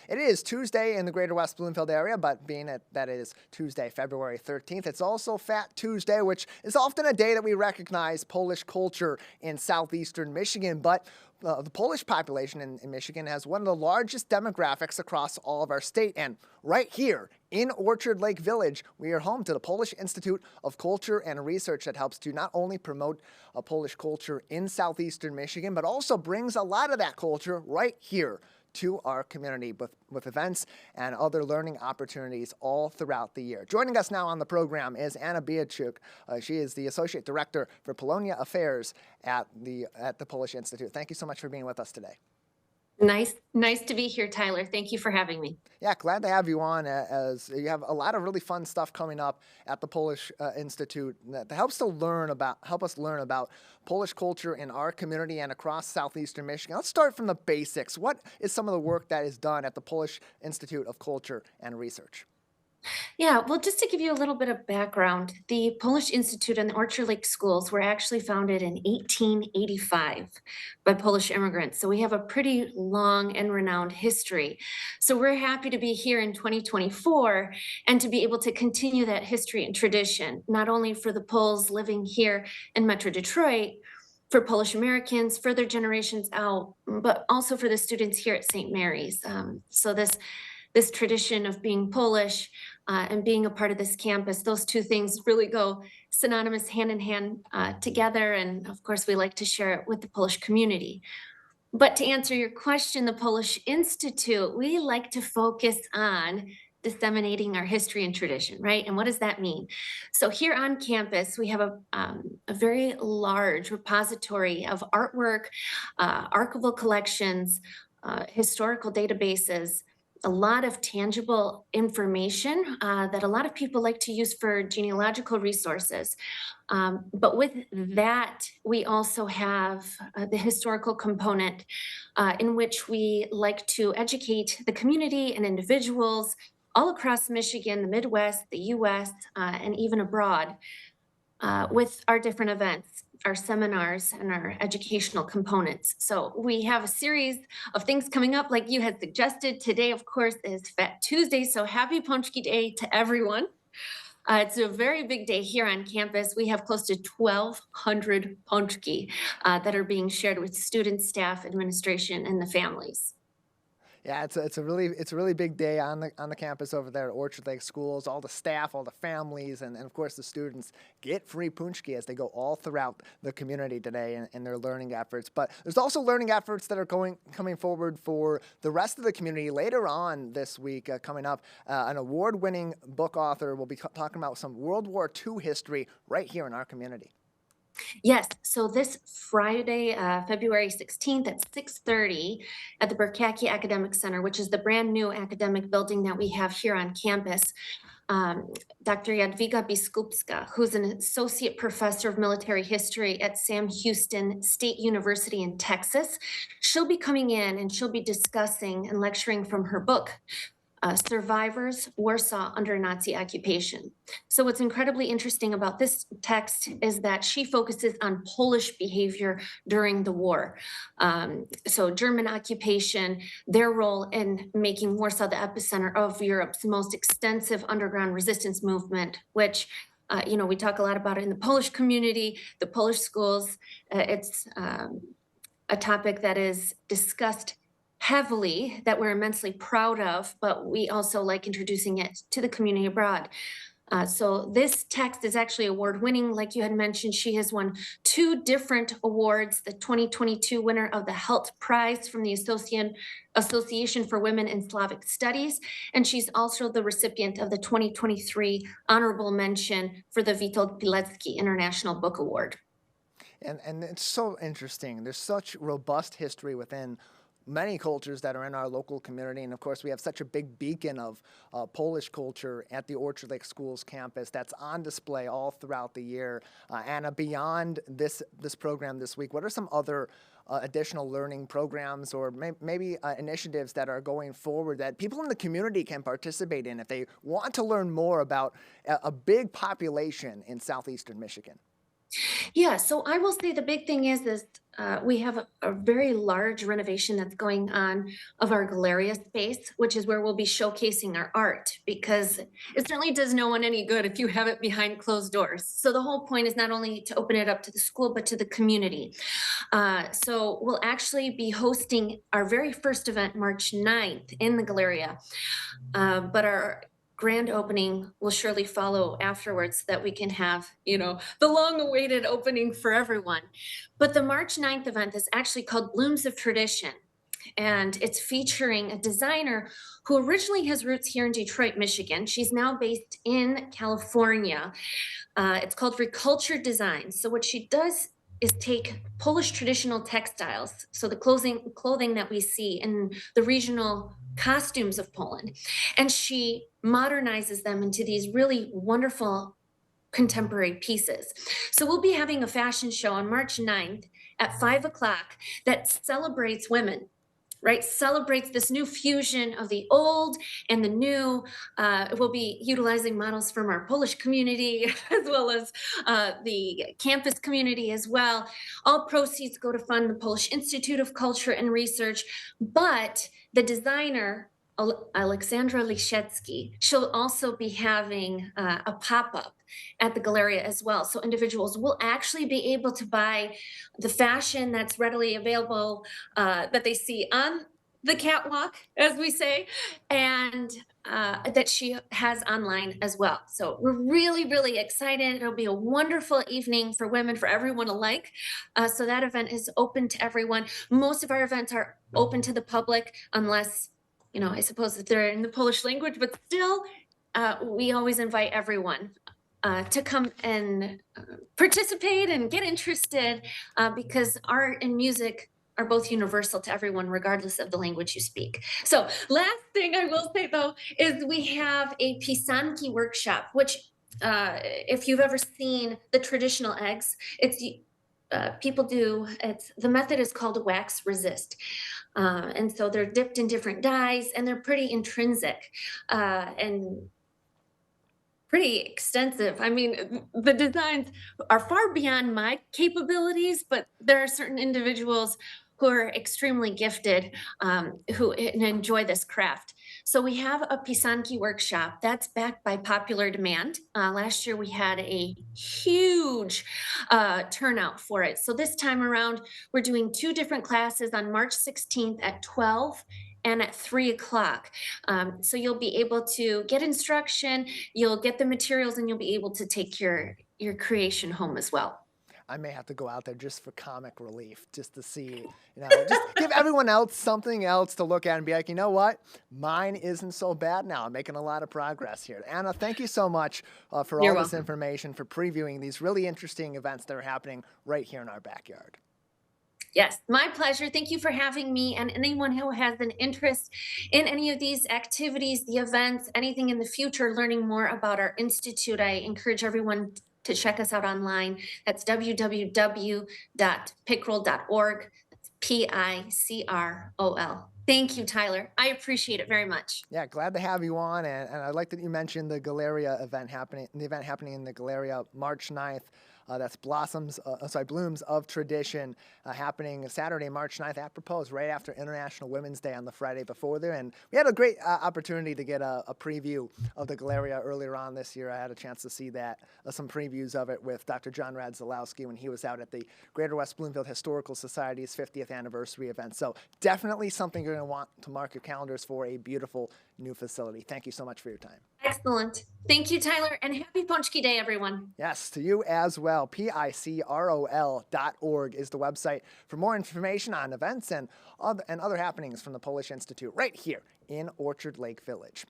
It is Tuesday in the greater West Bloomfield area, but being that it is Tuesday, February 13th, it's also Fat Tuesday, which is often a day that we recognize Polish culture in southeastern Michigan. But the Polish population in Michigan has one of the largest demographics across all of our state. And right here in Orchard Lake Village, we are home to the Polish Institute of Culture and Research that helps to not only promote Polish culture in southeastern Michigan, but also brings a lot of that culture right here to our community with events and other learning opportunities all throughout the year. Joining us now on the program is Anna Bieciuk. She is the Associate Director for Polonia Affairs at the Polish Institute. Thank you so much for being with us today. Nice to be here, Tyler. Thank you for having me. Yeah, glad to have you on as you have a lot of really fun stuff coming up at the Polish Institute that help us learn about Polish culture in our community and across southeastern Michigan. Let's start from the basics. What is some of the work that is done at the Polish Institute of Culture and Research? Yeah, well, just to give you a little bit of background, the Polish Institute and the Orchard Lake Schools were actually founded in 1885 by Polish immigrants. So we have a pretty long and renowned history. So we're happy to be here in 2024 and to be able to continue that history and tradition, not only for the Poles living here in Metro Detroit, for Polish Americans, further generations out, but also for the students here at St. Mary's. So this tradition of being Polish and being a part of this campus, those two things really go synonymous hand in hand together. And of course, we like to share it with the Polish community. But to answer your question, the Polish Institute, we like to focus on disseminating our history and tradition, right? And what does that mean? So here on campus, we have a very large repository of artwork, archival collections, historical databases, a lot of tangible information that a lot of people like to use for genealogical resources. But with that, we also have the historical component in which we like to educate the community and individuals all across Michigan, the Midwest, the US, and even abroad with our different events, our seminars, and our educational components. So we have a series of things coming up, like you had suggested. Today, of course, is Fat Tuesday, so happy Punchki Day to everyone. It's a very big day here on campus. We have close to 1,200 punchki that are being shared with students, staff, administration, and the families. Yeah, it's a really big day on the campus over there at Orchard Lake Schools. All the staff, all the families, and of course the students get free punchki as they go all throughout the community today in their learning efforts. But there's also learning efforts that are coming forward for the rest of the community later on this week. Coming up, an award-winning book author will be talking about some World War II history right here in our community. Yes, so this Friday, February 16th at 6:30 at the Berkacki Academic Center, which is the brand new academic building that we have here on campus, Dr. Jadwiga Biskupska, who's an associate professor of military history at Sam Houston State University in Texas, she'll be coming in and she'll be discussing and lecturing from her book, Survivors Warsaw Under Nazi Occupation. So, what's incredibly interesting about this text is that she focuses on Polish behavior during the war. So, German occupation, their role in making Warsaw the epicenter of Europe's most extensive underground resistance movement, which we talk a lot about it in the Polish community, the Polish schools. It's a topic that is discussed heavily, that we're immensely proud of, but we also like introducing it to the community abroad. So this text is actually award winning. Like you had mentioned, she has won two different awards, the 2022 winner of the Helt Prize from the Association for Women in Slavic Studies, and she's also the recipient of the 2023 honorable mention for the Witold Pilecki International Book Award. And it's so interesting. There's such robust history within many cultures that are in our local community. And of course, we have such a big beacon of Polish culture at the Orchard Lake Schools campus that's on display all throughout the year. Anna, beyond this program this week, what are some other additional learning programs or maybe initiatives that are going forward that people in the community can participate in if they want to learn more about a big population in southeastern Michigan? Yeah, so I will say the big thing is we have a very large renovation that's going on of our Galleria space, which is where we'll be showcasing our art because it certainly does no one any good if you have it behind closed doors. So the whole point is not only to open it up to the school, but to the community. So we'll actually be hosting our very first event March 9th in the Galleria. But our grand opening will surely follow afterwards so that we can have, the long awaited opening for everyone. But the March 9th event is actually called Blooms of Tradition. And it's featuring a designer who originally has roots here in Detroit, Michigan. She's now based in California. It's called Recultured Design. So what she does is take Polish traditional textiles, so the clothing that we see in the regional costumes of Poland, and she modernizes them into these really wonderful contemporary pieces. So we'll be having a fashion show on March 9th at 5 o'clock that celebrates women, right? Celebrates this new fusion of the old and the new. We'll be utilizing models from our Polish community as well as the campus community as well. All proceeds go to fund the Polish Institute of Culture and Research, but the designer, Alexandra Lisiecki, she'll also be having a pop-up at the Galleria as well. So individuals will actually be able to buy the fashion that's readily available that they see on the catwalk, as we say, and that she has online as well. So we're really, really excited. It'll be a wonderful evening for women, for everyone alike. So that event is open to everyone. Most of our events are open to the public, unless, I suppose if they're in the Polish language, but still, we always invite everyone to come and participate and get interested because art and music are both universal to everyone, regardless of the language you speak. So, last thing I will say though is we have a pisanki workshop, which, if you've ever seen the traditional eggs, it's people do it's the method is called wax resist, and so they're dipped in different dyes and they're pretty intrinsic and pretty extensive. I mean, the designs are far beyond my capabilities, but there are certain individuals who are extremely gifted, who enjoy this craft. So we have a Pisanki workshop that's backed by popular demand. Last year we had a huge turnout for it. So this time around, we're doing two different classes on March 16th at 12 and at 3 o'clock. So you'll be able to get instruction, you'll get the materials, and you'll be able to take your creation home as well. I may have to go out there just for comic relief, just to see, just give everyone else something else to look at and be like, you know what? Mine isn't so bad now. I'm making a lot of progress here. Anna, thank you so much for You're all this welcome. information, for previewing these really interesting events that are happening right here in our backyard. Yes, my pleasure. Thank you for having me. And anyone who has an interest in any of these activities, the events, anything in the future, learning more about our institute, I encourage everyone to check us out online. That's www.pickrol.org. That's Picrol. Thank you, Tyler. I appreciate it very much. Yeah, glad to have you on. And I like that you mentioned the Galleria event happening in the Galleria March 9th. That's Blooms of Tradition, happening Saturday, March 9th, apropos, right after International Women's Day on the Friday before there. And we had a great opportunity to get a preview of the Galleria earlier on this year. I had a chance to see that, some previews of it with Dr. John Radzilowski when he was out at the Greater West Bloomfield Historical Society's 50th anniversary event. So definitely something you're going to want to mark your calendars for, a beautiful new facility. Thank you so much for your time. Excellent. Thank you, Tyler, and happy Ponchki Day, everyone. Yes, to you as well. Picrol.org is the website for more information on events and other happenings from the Polish Institute right here in Orchard Lake Village.